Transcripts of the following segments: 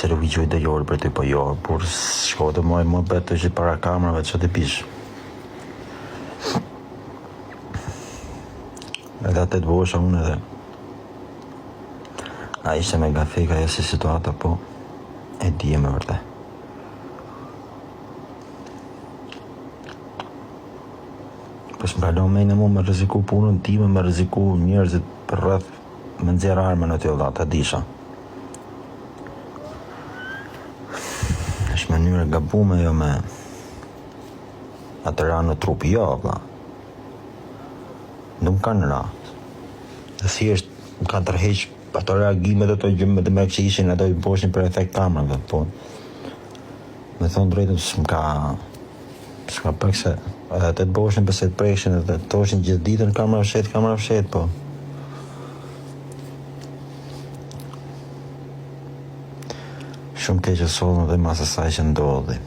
se nuk I quaj dhe jorë për ty, po jorë, por shko të më për të që para kamerave që të pish. Edhe atë të bosha unë edhe. A ishte me gafeka e si situata, po e di e me vërte. Po s'mbralo me në mu me rreziku punën time, me rreziku njerëzit për rreth, me nxjerr armën në t'jo dha, ta disha. Është mënyrë gabume jo me atë ranë në trupi, jo, vlla. Nuk kanë ratë. Dhe thjesht më kanë tërheq ato reagimet ato gjëmë dhe me që ishin ato I boshin për efekt kamerave, po me thonë drejtën s'ka pak se edhe të boshin përse të prekshin edhe të toshin gjithë ditën kamera fshet, po shumë keqë sollën dhe mas asaj që ndodhi.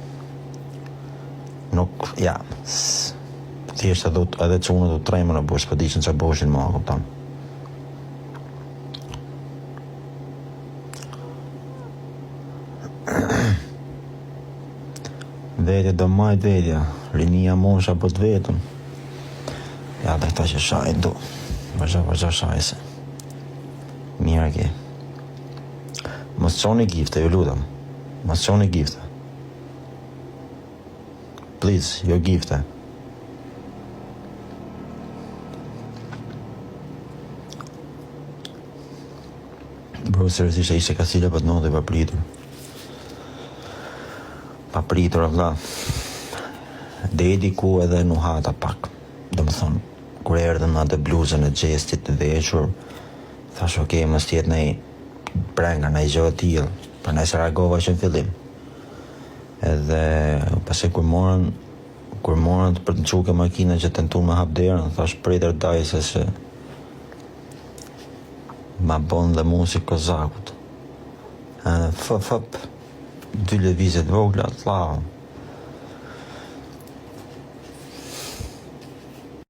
Nuk, ja, thjesht edhe çunët u tremën në bosh, për dishin që boshin ma, kupton. Vetja do majt vetja, rinia mosha po të vetën. Ja, dhe këta që shajnë du, vazhdo shaj se. Mirë ke. Mos qoni gifte, ju lutem. Mos qoni gifte. Please, jo gifte. Bro, seriozisht ishte kasile për të nodhe pa pritur, vlla. Dedi ku edhe nuhata pak. Do më thonë, kur erdhën në atë bluzën e gjestit të vequr, thash okej, mos tjetë nej brenga, nej gjë e tillë, për nej se reagova që në fillim. Edhe pasi kur morën për të quke makina që tentun me hap derën, thash pritër dajse se ma bon dhe mu si kozakut. Fëp, 2 lëvizje të vogla, t'lau.